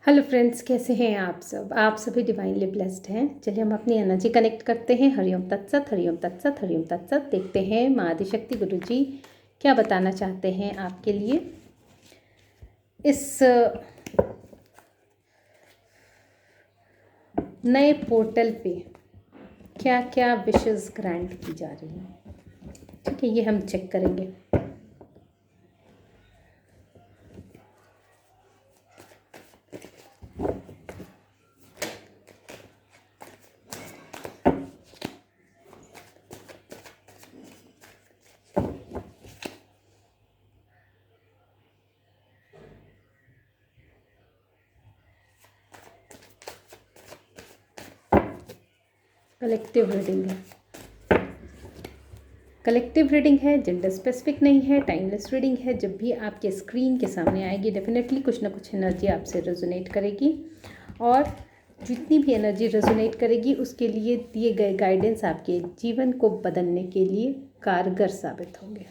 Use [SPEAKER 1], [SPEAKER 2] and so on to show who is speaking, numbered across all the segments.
[SPEAKER 1] Hello friends, कैसे हैं आप सब। आप सभी डिवाइनली ब्लेस्ड हैं। चलिए हम अपनी एनर्जी कनेक्ट करते हैं। हरिओम तत्सत, हरिओम तत्सत, हरिओम तत्सत। देखते हैं माँ आदिशक्ति गुरु जी क्या बताना चाहते हैं आपके लिए इस नए पोर्टल पे। क्या क्या विशेस ग्रांट की जा रही हैं। ठीक है, ये हम चेक करेंगे। कलेक्टिव रीडिंग है, कलेक्टिव रीडिंग है, जेंडर स्पेसिफिक नहीं है, टाइमलेस रीडिंग है। जब भी आपके स्क्रीन के सामने आएगी डेफिनेटली कुछ ना कुछ एनर्जी आपसे रेजोनेट करेगी, और जितनी भी एनर्जी रेजोनेट करेगी उसके लिए दिए गए गाइडेंस आपके जीवन को बदलने के लिए कारगर साबित होंगे।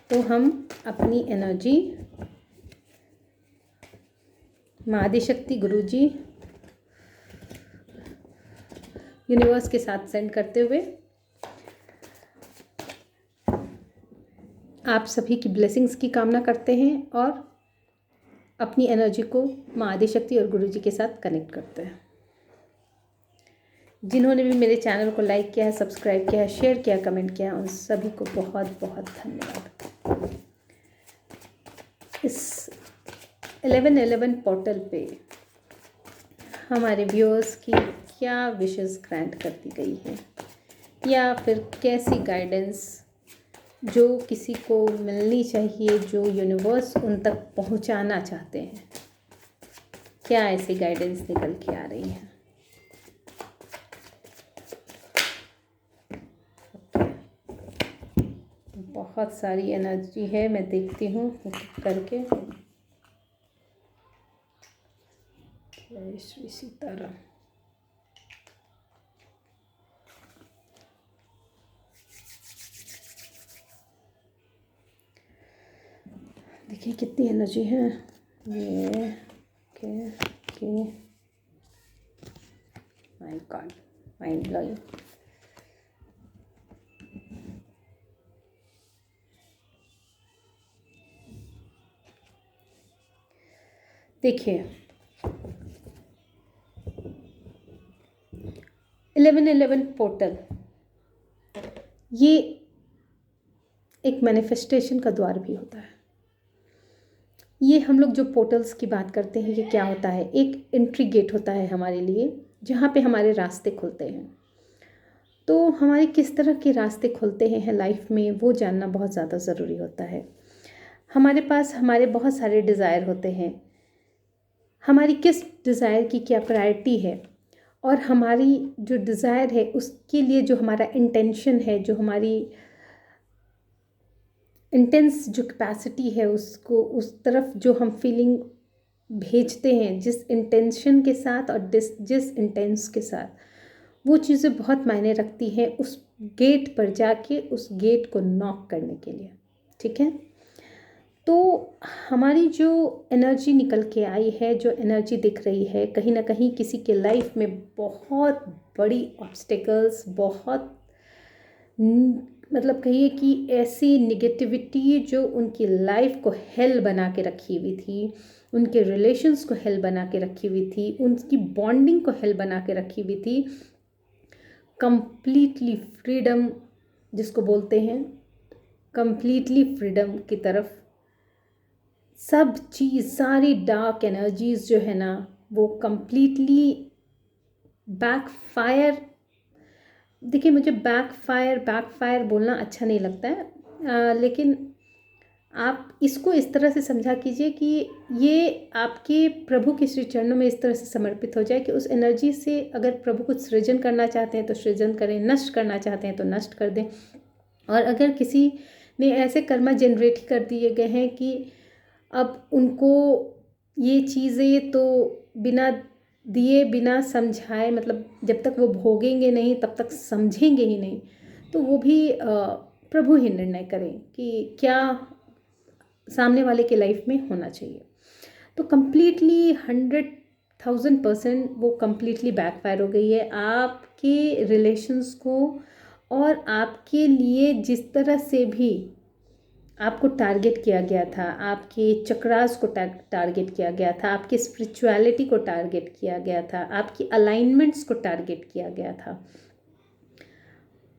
[SPEAKER 1] तो हम अपनी एनर्जी माँ आदिशक्ति गुरु जी यूनिवर्स के साथ सेंड करते हुए आप सभी की ब्लेसिंग्स की कामना करते हैं और अपनी एनर्जी को माँ आदिशक्ति और गुरु जी के साथ कनेक्ट करते हैं। जिन्होंने भी मेरे चैनल को लाइक किया है, सब्सक्राइब किया है, शेयर किया, कमेंट किया, उन सभी को बहुत बहुत धन्यवाद। इस 1111 पोर्टल पे हमारे व्यूअर्स की क्या विशेस ग्रांट कर दी गई है, या फिर कैसी गाइडेंस जो किसी को मिलनी चाहिए, जो यूनिवर्स उन तक पहुंचाना चाहते हैं, क्या ऐसी गाइडेंस निकल के आ रही है। बहुत सारी एनर्जी है, मैं देखती हूँ करके। जय श्री सीताराम। देखिए कितनी एनर्जी है ये। के माय गॉड, माइंड ब्लोइंग। देखिए 1111 पोर्टल ये एक मैनिफेस्टेशन का द्वार भी होता है। ये हम लोग जो पोर्टल्स की बात करते हैं, ये क्या होता है, एक एंट्री गेट होता है हमारे लिए, जहाँ पे हमारे रास्ते खुलते हैं। तो हमारे किस तरह के रास्ते खुलते हैं लाइफ में, वो जानना बहुत ज़्यादा ज़रूरी होता है। हमारे पास हमारे बहुत सारे डिज़ायर होते हैं। हमारी किस डिज़ायर की क्या प्रायोरिटी है, और हमारी जो डिज़ायर है उसके लिए जो हमारा इंटेंशन है, जो हमारी इंटेंस जो कैपेसिटी है, उसको उस तरफ जो हम फीलिंग भेजते हैं, जिस इंटेंशन के साथ और जिस इंटेंस के साथ, वो चीज़ें बहुत मायने रखती हैं उस गेट पर जाके, उस गेट को नॉक करने के लिए। ठीक है, तो हमारी जो एनर्जी निकल के आई है, जो एनर्जी दिख रही है, कहीं ना कहीं किसी के लाइफ में बहुत बड़ी ऑब्स्टेकल्स, बहुत मतलब कहिए कि ऐसी निगेटिविटी जो उनकी लाइफ को हेल बना के रखी हुई थी, उनके रिलेशंस को हेल बना के रखी हुई थी, उनकी बॉन्डिंग को हेल बना के रखी हुई थी। कंप्लीटली फ्रीडम जिसको बोलते हैं, कंप्लीटली फ्रीडम की तरफ सब चीज़, सारी डार्क एनर्जीज जो है ना, वो कंप्लीटली बैकफायर। देखिए मुझे बैकफायर बोलना अच्छा नहीं लगता है, लेकिन आप इसको इस तरह से समझा कीजिए कि ये आपके प्रभु के श्री चरणों में इस तरह से समर्पित हो जाए कि उस एनर्जी से अगर प्रभु कुछ सृजन करना चाहते हैं तो सृजन करें, नष्ट करना चाहते हैं तो नष्ट कर दें। और अगर किसी ने ऐसे कर्मा जनरेट कर दिए गए हैं कि अब उनको ये चीज़ें तो बिना दिए, बिना समझाए, मतलब जब तक वो भोगेंगे नहीं तब तक समझेंगे ही नहीं, तो वो भी प्रभु ही निर्णय करें कि क्या सामने वाले के लाइफ में होना चाहिए। तो कम्प्लीटली 100,000% वो कम्प्लीटली बैकफायर हो गई है आपके रिलेशंस को। और आपके लिए जिस तरह से भी आपको टारगेट किया गया था, आपके चक्रास को टारगेट किया गया था, आपकी स्पिरिचुअलिटी को टारगेट किया गया था, आपकी अलाइनमेंट्स को टारगेट किया गया था,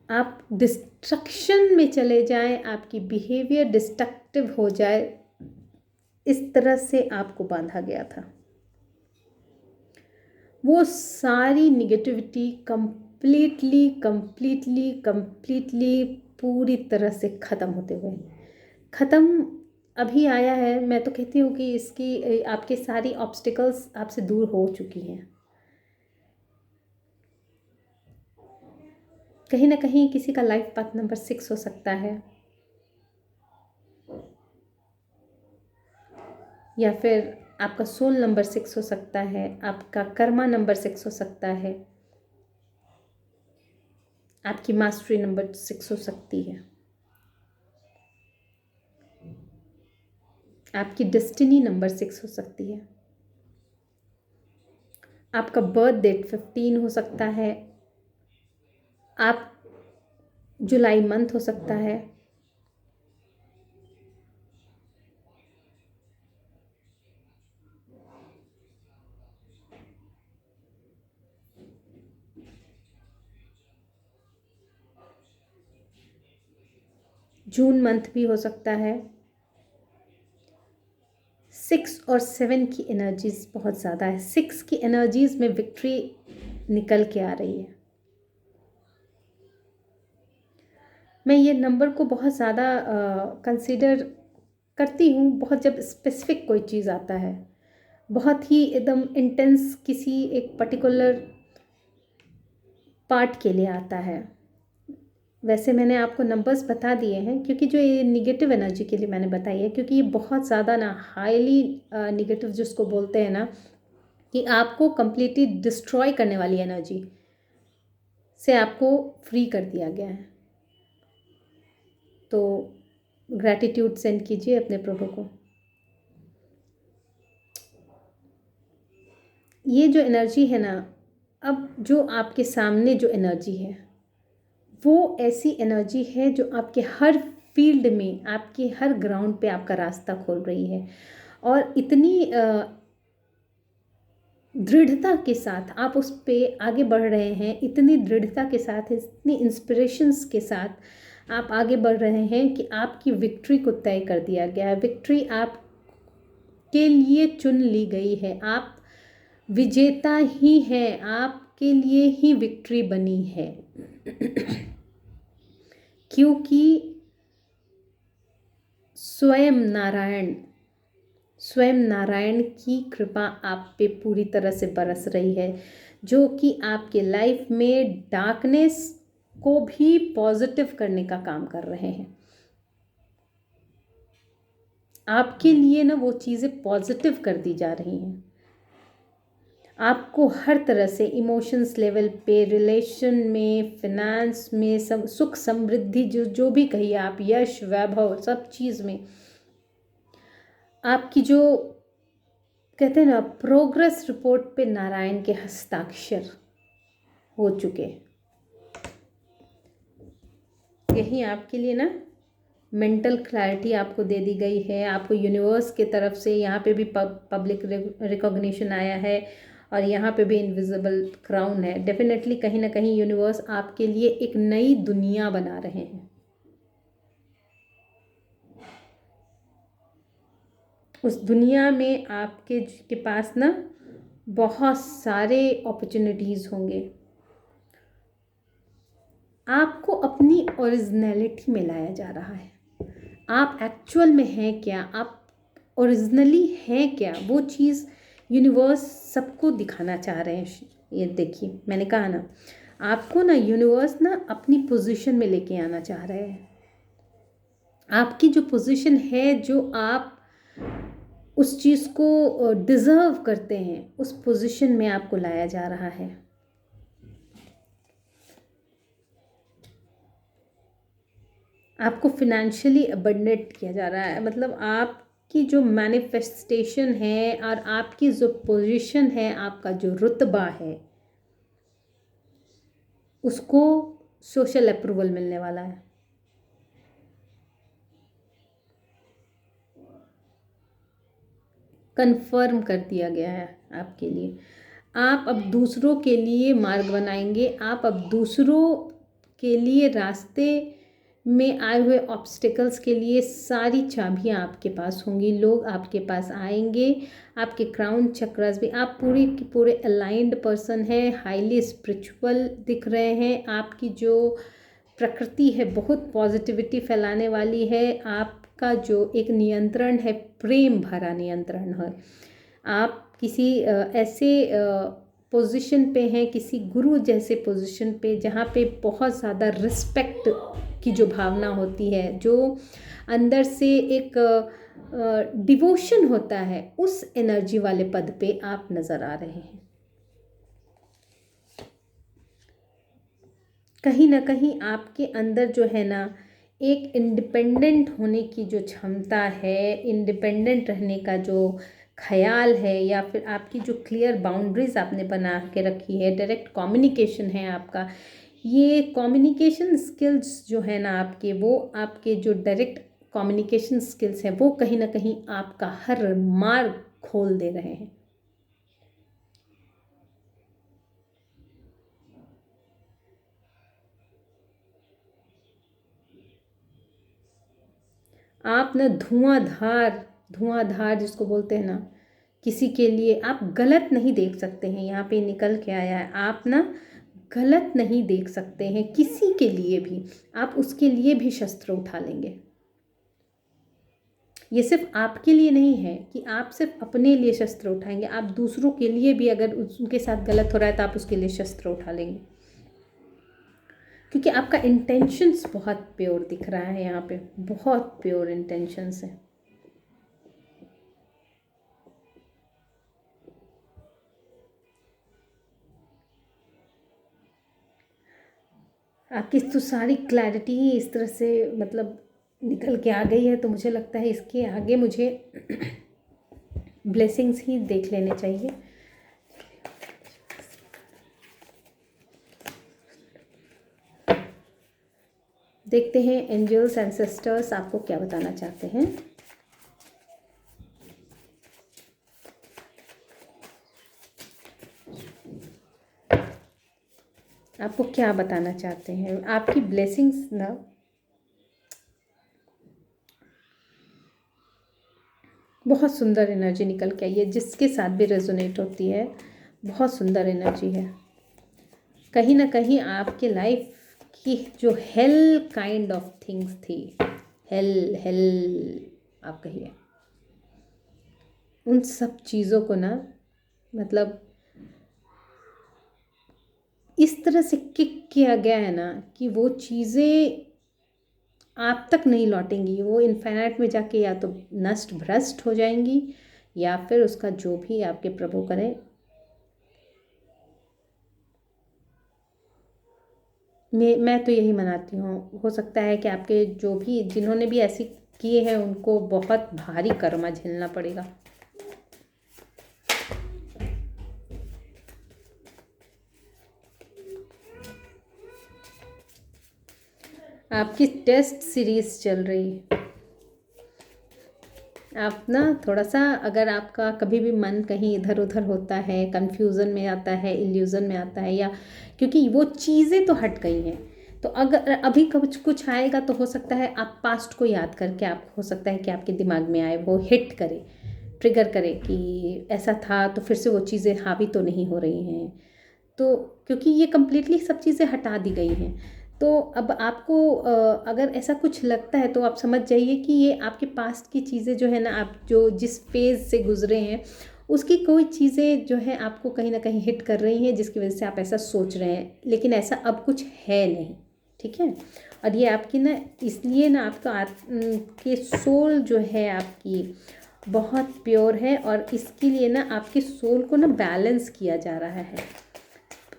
[SPEAKER 1] आप डिस्ट्रक्शन में चले जाएं, आपकी बिहेवियर डिस्ट्रक्टिव हो जाए, इस तरह से आपको बांधा गया था। वो सारी निगेटिविटी कंप्लीटली कंप्लीटली कंप्लीटली पूरी तरह से ख़त्म होते हुए ख़त्म अभी आया है। मैं तो कहती हूँ कि इसकी आपके सारी ऑब्स्टिकल्स आपसे दूर हो चुकी हैं। कहीं ना कहीं किसी का लाइफ पाथ नंबर 6 हो सकता है, या फिर आपका सोल नंबर 6 हो सकता है, आपका कर्मा नंबर 6 हो सकता है, आपकी मास्टरी नंबर 6 हो सकती है, आपकी डेस्टिनी नंबर 6 हो सकती है, आपका बर्थ डेट 15 हो सकता है, आप जुलाई मंथ हो सकता है, जून मंथ भी हो सकता है। 6 और 7 की एनर्जीज बहुत ज़्यादा है। 6 की एनर्जीज में विक्ट्री निकल के आ रही है। मैं ये नंबर को बहुत ज़्यादा कंसिडर करती हूँ बहुत जब स्पेसिफिक कोई चीज़ आता है, बहुत ही एकदम इंटेंस किसी एक पर्टिकुलर पार्ट के लिए आता है। वैसे मैंने आपको नंबर्स बता दिए हैं क्योंकि जो ये निगेटिव एनर्जी के लिए मैंने बताई है, क्योंकि ये बहुत ज़्यादा ना हाईली निगेटिव जिसको बोलते हैं ना, कि आपको कंप्लीटली डिस्ट्रॉय करने वाली एनर्जी से आपको फ्री कर दिया गया है। तो ग्रैटिट्यूड सेंड कीजिए अपने प्रभु को। ये जो एनर्जी है ना, अब जो आपके सामने जो एनर्जी है वो ऐसी एनर्जी है जो आपके हर फील्ड में, आपके हर ग्राउंड पे आपका रास्ता खोल रही है। और इतनी दृढ़ता के साथ आप उस पे आगे बढ़ रहे हैं, इतनी दृढ़ता के साथ, इतनी इंस्पिरेशंस के साथ आप आगे बढ़ रहे हैं कि आपकी विक्ट्री को तय कर दिया गया है। विक्ट्री आप के लिए चुन ली गई है। आप विजेता ही हैं, आपके लिए ही विक्ट्री बनी है। क्योंकि स्वयं नारायण की कृपा आप पे पूरी तरह से बरस रही है, जो कि आपके लाइफ में डार्कनेस को भी पॉजिटिव करने का काम कर रहे हैं। आपके लिए ना वो चीज़ें पॉजिटिव कर दी जा रही हैं। आपको हर तरह से इमोशंस लेवल पे, रिलेशन में, फिनेंस में, सब सुख समृद्धि जो भी कहिए आप, यश वैभव, सब चीज़ में आपकी जो कहते हैं ना प्रोग्रेस रिपोर्ट पे नारायण के हस्ताक्षर हो चुके। यही आपके लिए ना मेंटल क्लैरिटी आपको दे दी गई है। आपको यूनिवर्स के तरफ से यहाँ पे भी पब्लिक रिकॉग्निशन आया है और यहाँ पे भी इनविजिबल क्राउन है। डेफिनेटली कहीं ना कहीं यूनिवर्स आपके लिए एक नई दुनिया बना रहे हैं। उस दुनिया में आपके के पास ना बहुत सारे अपॉर्चुनिटीज़ होंगे। आपको अपनी ओरिजिनलिटी में लाया जा रहा है। आप एक्चुअल में हैं क्या, आप ओरिजिनली हैं क्या, वो चीज़ यूनिवर्स सबको दिखाना चाह रहे हैं। ये देखिए, मैंने कहा ना, आपको ना यूनिवर्स ना अपनी पोजीशन में लेके आना चाह रहे हैं। आपकी जो पोजीशन है, जो आप उस चीज़ को डिज़र्व करते हैं, उस पोजीशन में आपको लाया जा रहा है। आपको फिनेंशियली अबंडेंट किया जा रहा है। मतलब आपकी जो मैनिफेस्टेशन है और आपकी जो पोजीशन है, आपका जो रुतबा है, उसको सोशल अप्रूवल मिलने वाला है। कंफर्म कर दिया गया है आपके लिए। आप अब दूसरों के लिए मार्ग बनाएंगे, आप अब दूसरों के लिए रास्ते में आए हुए ऑब्स्टिकल्स के लिए सारी चाबियां आपके पास होंगी। लोग आपके पास आएंगे, आपके क्राउन चक्रास भी, आप पूरे के पूरे अलाइंड पर्सन हैं, हाईली स्पिरिचुअल दिख रहे हैं। आपकी जो प्रकृति है बहुत पॉजिटिविटी फैलाने वाली है। आपका जो एक नियंत्रण है, प्रेम भरा नियंत्रण है। आप किसी ऐसे पोजीशन पे हैं, किसी गुरु जैसे पोजीशन पे, जहाँ पे बहुत ज़्यादा रिस्पेक्ट की जो भावना होती है, जो अंदर से एक डिवोशन होता है, उस एनर्जी वाले पद पे आप नज़र आ रहे हैं। कहीं ना कहीं आपके अंदर जो है ना, एक इंडिपेंडेंट होने की जो क्षमता है, इंडिपेंडेंट रहने का जो ख्याल है, या फिर आपकी जो क्लियर बाउंड्रीज आपने बना के रखी है, डायरेक्ट कम्युनिकेशन है आपका, ये कम्युनिकेशन स्किल्स जो है ना आपके, वो आपके जो डायरेक्ट कम्युनिकेशन स्किल्स हैं, वो कहीं ना कहीं आपका हर मार्ग खोल दे रहे हैं। आप ना धुआंधार जिसको बोलते हैं ना, किसी के लिए आप गलत नहीं देख सकते हैं। यहाँ पे निकल के आया है, आप ना गलत नहीं देख सकते हैं किसी के लिए भी। आप उसके लिए भी शस्त्र उठा लेंगे। ये सिर्फ आपके लिए नहीं है कि आप सिर्फ अपने लिए शस्त्र उठाएंगे, आप दूसरों के लिए भी, अगर उनके साथ गलत हो रहा है तो आप उसके लिए शस्त्र उठा लेंगे। क्योंकि आपका इंटेंशंस बहुत प्योर दिख रहा है यहाँ पे, बहुत प्योर इंटेंशंस है। आपकी तो सारी क्लैरिटी ही इस तरह से मतलब निकल के आ गई है, तो मुझे लगता है इसके आगे मुझे ब्लेसिंग्स ही देख लेने चाहिए। देखते हैं एंजल्स एंसेस्टर्स आपको क्या बताना चाहते हैं। आपको क्या बताना चाहते हैं। आपकी ब्लेसिंग्स ना बहुत सुंदर एनर्जी निकल के आई है, जिसके साथ भी रेजोनेट होती है, बहुत सुंदर एनर्जी है। कहीं ना कहीं आपके लाइफ की जो हेल काइंड ऑफ थिंग्स थी, हेल आप कहिए, उन सब चीज़ों को ना मतलब इस तरह से किक किया गया है ना कि वो चीज़ें आप तक नहीं लौटेंगी। वो इन्फिनिट में जाके या तो नष्ट भ्रष्ट हो जाएंगी, या फिर उसका जो भी आपके प्रभु करें। मैं तो यही मनाती हूँ। हो सकता है कि आपके जो भी जिन्होंने भी ऐसी किए हैं उनको बहुत भारी कर्मा झेलना पड़ेगा। आपकी टेस्ट सीरीज चल रही है। आप ना थोड़ा सा, अगर आपका कभी भी मन कहीं इधर उधर होता है, कंफ्यूजन में आता है, इल्यूजन में आता है, या क्योंकि वो चीज़ें तो हट गई हैं, तो अगर अभी कुछ कुछ आएगा तो हो सकता है आप पास्ट को याद करके, आप हो सकता है कि आपके दिमाग में आए, वो हिट करे, ट्रिगर करे कि ऐसा था, तो फिर से वो चीज़ें हावी तो नहीं हो रही हैं। तो क्योंकि ये कम्प्लीटली सब चीज़ें हटा दी गई हैं, तो अब आपको अगर ऐसा कुछ लगता है तो आप समझ जाइए कि ये आपके पास्ट की चीज़ें जो है ना, आप जो जिस फेज़ से गुजरे हैं उसकी कोई चीज़ें जो है आपको कहीं ना कहीं हिट कर रही हैं, जिसकी वजह से आप ऐसा सोच रहे हैं, लेकिन ऐसा अब कुछ है नहीं। ठीक है। और ये आपकी ना, इसलिए ना आपका के सोल जो है आपकी बहुत प्योर है, और इसके लिए ना आपके सोल को ना बैलेंस किया जा रहा है।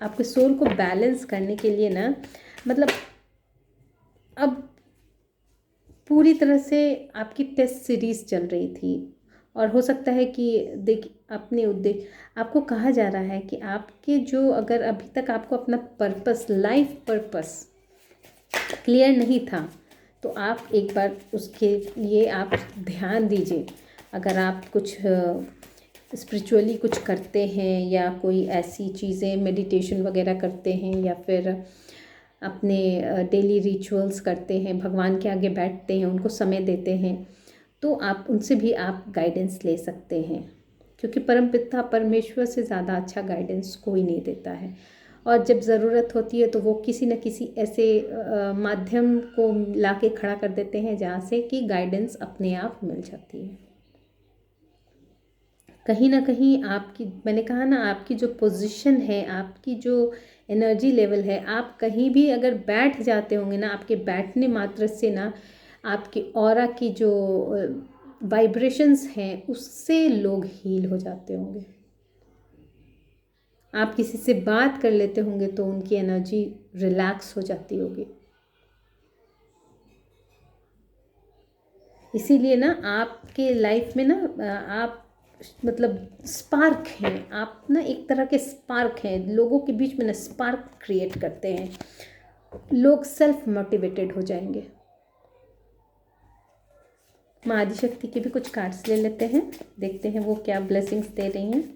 [SPEAKER 1] आपके सोल को बैलेंस करने के लिए ना, मतलब अब पूरी तरह से आपकी टेस्ट सीरीज़ चल रही थी, और हो सकता है कि अपने उद्देश्य, आपको कहा जा रहा है कि आपके जो, अगर अभी तक आपको अपना पर्पस, लाइफ पर्पस क्लियर नहीं था, तो आप एक बार उसके लिए आप ध्यान दीजिए। अगर आप कुछ स्पिरिचुअली कुछ करते हैं, या कोई ऐसी चीज़ें, मेडिटेशन वगैरह करते हैं, या फिर अपने डेली रिचुअल्स करते हैं, भगवान के आगे बैठते हैं, उनको समय देते हैं, तो आप उनसे भी आप गाइडेंस ले सकते हैं, क्योंकि परमपिता परमेश्वर से ज़्यादा अच्छा गाइडेंस कोई नहीं देता है। और जब ज़रूरत होती है तो वो किसी न किसी ऐसे माध्यम को ला के खड़ा कर देते हैं जहाँ से कि गाइडेंस अपने आप मिल जाती है। कहीं ना कहीं आपकी, मैंने कहा ना, आपकी जो पोजीशन है, आपकी जो एनर्जी लेवल है, आप कहीं भी अगर बैठ जाते होंगे ना, आपके बैठने मात्र से ना आपकी ऑरा की जो वाइब्रेशंस हैं उससे लोग हील हो जाते होंगे। आप किसी से बात कर लेते होंगे तो उनकी एनर्जी रिलैक्स हो जाती होगी। इसीलिए ना आपके लाइफ में ना आप मतलब स्पार्क हैं, आप ना एक तरह के स्पार्क हैं, लोगों के बीच में ना स्पार्क क्रिएट करते हैं, लोग सेल्फ मोटिवेटेड हो जाएंगे। माँ आदिशक्ति के भी कुछ कार्ड्स ले लेते हैं, देखते हैं वो क्या ब्लेसिंग्स दे रही हैं।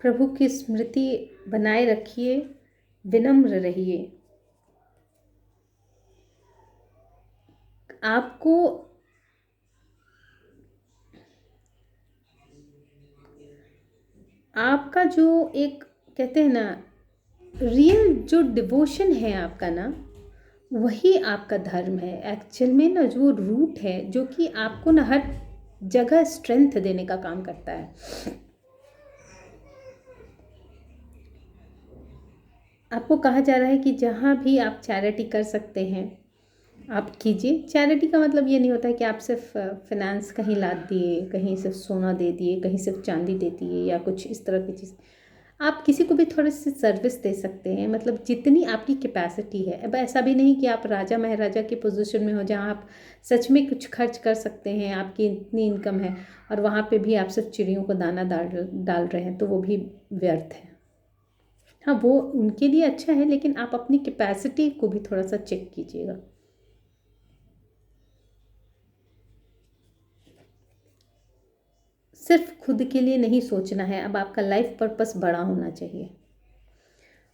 [SPEAKER 1] प्रभु की स्मृति बनाए रखिए, विनम्र रहिए। आपको आपका जो एक, कहते हैं ना, रियल जो डिवोशन है आपका ना, वही आपका धर्म है एक्चुअल में ना, जो रूट है, जो कि आपको ना हर जगह स्ट्रेंथ देने का काम करता है। आपको कहा जा रहा है कि जहाँ भी आप चैरिटी कर सकते हैं आप कीजिए। चैरिटी का मतलब ये नहीं होता है कि आप सिर्फ फिनेंस कहीं लाद दिए, कहीं सिर्फ सोना दे दिए, कहीं सिर्फ चांदी दे दिए, या कुछ इस तरह की चीज़। आप किसी को भी थोड़ी सी सर्विस दे सकते हैं, मतलब जितनी आपकी कैपेसिटी है। अब ऐसा भी नहीं कि आप राजा महाराजा की पोजीशन में हो जहाँ आप सच में कुछ खर्च कर सकते हैं, आपकी इतनी इनकम है, और वहाँ पे भी आप सिर्फ चिड़ियों को दाना डाल रहे हैं, तो वो भी व्यर्थ है। हाँ, वो उनके लिए अच्छा है, लेकिन आप अपनी कैपेसिटी को भी थोड़ा सा चेक कीजिएगा। सिर्फ खुद के लिए नहीं सोचना है, अब आपका लाइफ पर्पस बड़ा होना चाहिए।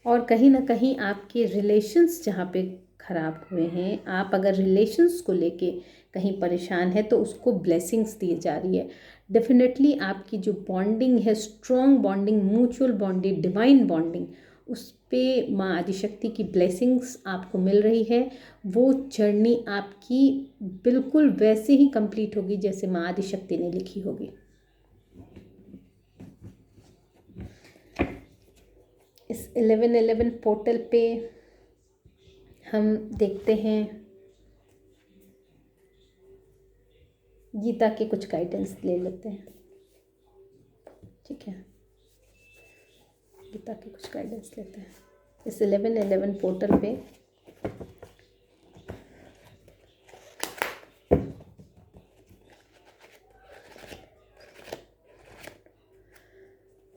[SPEAKER 1] और कहीं ना कहीं आपके रिलेशंस जहाँ पे ख़राब हुए हैं, आप अगर रिलेशंस को लेके कहीं परेशान है, तो उसको ब्लेसिंग्स दी जा रही है। डेफिनेटली आपकी जो बॉन्डिंग है, strong bonding, mutual bonding, divine bonding, उस पे माँ आदिशक्ति की ब्लेसिंग्स आपको मिल रही है। वो जर्नी आपकी बिल्कुल वैसे ही कंप्लीट होगी जैसे माँ आदिशक्ति ने लिखी होगी। इस 1111 पोर्टल पे हम देखते हैं गीता के कुछ गाइडेंस ले लेते हैं, ठीक है। गीता के कुछ गाइडेंस लेते हैं इस 1111 पोर्टल पे।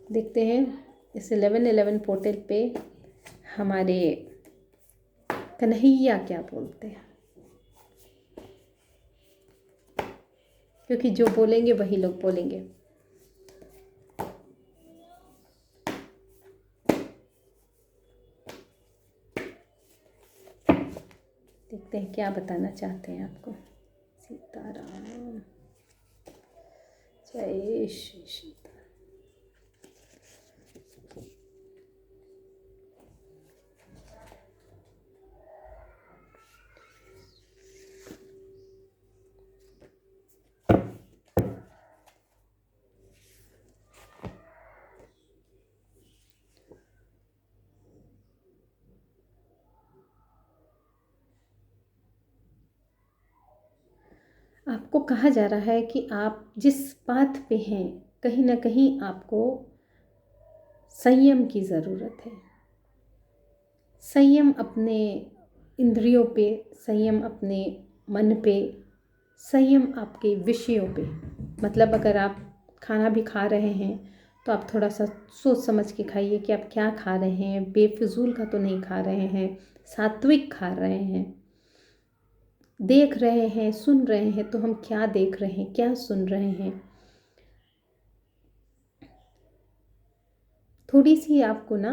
[SPEAKER 1] देखते हैं इस 1111 पोर्टल पे हमारे कन्हैया क्या बोलते हैं, क्योंकि जो बोलेंगे वही लोग बोलेंगे। देखते हैं क्या बताना चाहते हैं आपको। सीताराम, जय श्री सीता। आपको कहा जा रहा है कि आप जिस पाथ पे हैं कहीं ना कहीं आपको संयम की ज़रूरत है। संयम अपने इंद्रियों पे, संयम अपने मन पे, संयम आपके विषयों पे। मतलब अगर आप खाना भी खा रहे हैं तो आप थोड़ा सा सोच समझ के खाइए कि आप क्या खा रहे हैं, बेफिजूल का तो नहीं खा रहे हैं, सात्विक खा रहे हैं। देख रहे हैं, सुन रहे हैं तो हम क्या देख रहे हैं, क्या सुन रहे हैं। थोड़ी सी आपको ना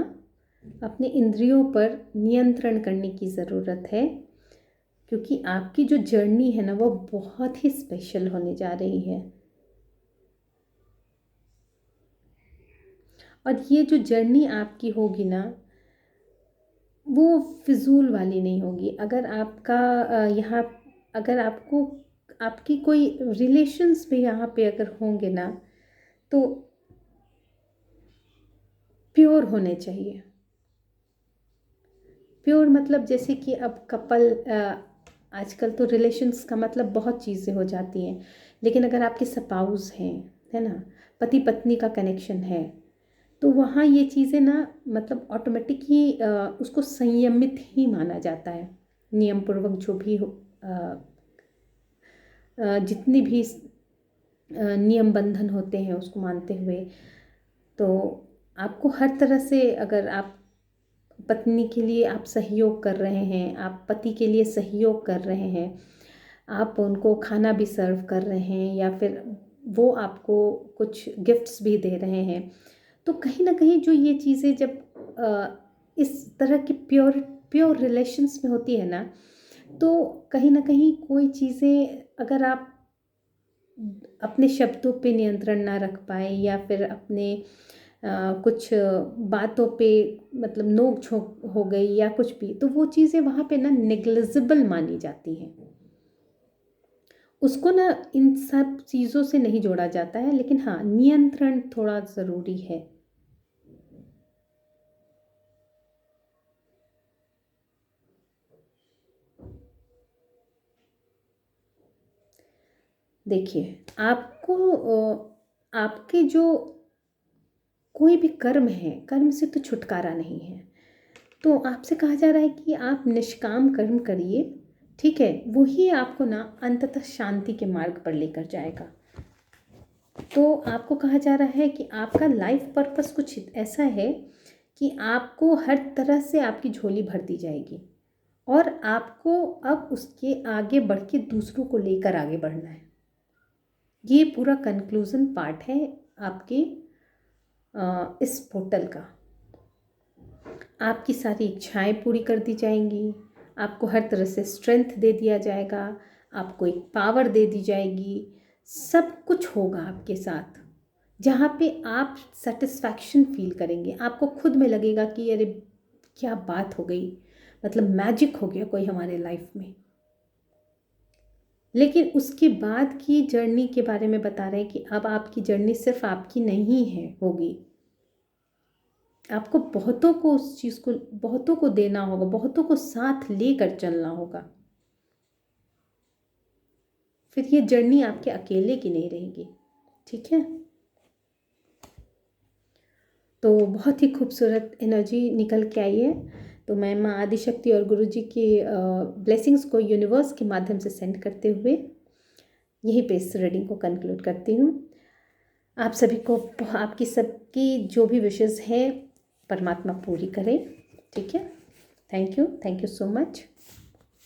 [SPEAKER 1] अपने इंद्रियों पर नियंत्रण करने की ज़रूरत है, क्योंकि आपकी जो जर्नी है ना वो बहुत ही स्पेशल होने जा रही है। और ये जो जर्नी आपकी होगी ना वो फिजूल वाली नहीं होगी। अगर आपका यहाँ अगर आपको आपकी कोई रिलेशंस भी यहाँ पे अगर होंगे ना तो प्योर होने चाहिए। प्योर मतलब जैसे कि अब कपल, आजकल तो रिलेशंस का मतलब बहुत चीज़ें हो जाती हैं, लेकिन अगर आपके स्पाउस हैं, है ना, पति पत्नी का कनेक्शन है, तो वहाँ ये चीज़ें ना मतलब ऑटोमेटिक ही उसको संयमित ही माना जाता है। नियम पूर्वक जो भी हो, जितनी भी नियम बंधन होते हैं उसको मानते हुए, तो आपको हर तरह से, अगर आप पत्नी के लिए आप सहयोग कर रहे हैं, आप पति के लिए सहयोग कर रहे हैं, आप उनको खाना भी सर्व कर रहे हैं या फिर वो आपको कुछ गिफ्ट्स भी दे रहे हैं, तो कहीं ना कहीं जो ये चीज़ें जब इस तरह की प्योर प्योर रिलेशंस में होती है ना, तो कहीं ना कहीं कोई चीज़ें अगर आप अपने शब्दों पे नियंत्रण ना रख पाए या फिर अपने कुछ बातों पे मतलब नोक झोंक हो गई या कुछ भी, तो वो चीज़ें वहाँ पे ना नेग्लिजिबल मानी जाती हैं। उसको ना इन सब चीज़ों से नहीं जोड़ा जाता है, लेकिन हाँ नियंत्रण थोड़ा ज़रूरी है। देखिए, आपको आपके जो कोई भी कर्म है, कर्म से तो छुटकारा नहीं है। तो आपसे कहा जा रहा है कि आप निष्काम कर्म करिए, ठीक है, वही आपको ना अंततः शांति के मार्ग पर लेकर जाएगा। तो आपको कहा जा रहा है कि आपका लाइफ पर्पस कुछ ऐसा है कि आपको हर तरह से आपकी झोली भर दी जाएगी और आपको अब उसके आगे बढ़ के दूसरों को लेकर आगे बढ़ना है। ये पूरा कंक्लूज़न पार्ट है आपके इस पोर्टल का। आपकी सारी इच्छाएं पूरी कर दी जाएंगी, आपको हर तरह से स्ट्रेंथ दे दिया जाएगा, आपको एक पावर दे दी जाएगी, सब कुछ होगा आपके साथ, जहाँ पे आप सेटिस्फैक्शन फील करेंगे। आपको खुद में लगेगा कि अरे क्या बात हो गई, मतलब मैजिक हो गया कोई हमारे लाइफ में। लेकिन उसके बाद की जर्नी के बारे में बता रहे हैं कि अब आपकी जर्नी सिर्फ आपकी नहीं है होगी, आपको बहुतों को उस चीज़ को, बहुतों को देना होगा, बहुतों को साथ लेकर चलना होगा। फिर ये जर्नी आपके अकेले की नहीं रहेगी, ठीक है। तो बहुत ही खूबसूरत एनर्जी निकल के आई है। तो मैं माँ आदिशक्ति और गुरु जी की ब्लेसिंग्स को यूनिवर्स के माध्यम से सेंड करते हुए यहीं पे इस रीडिंग को कंक्लूड करती हूँ। आप सभी को, आपकी सबकी जो भी विशेज़ हैं परमात्मा पूरी करे, ठीक है। Thank you so much.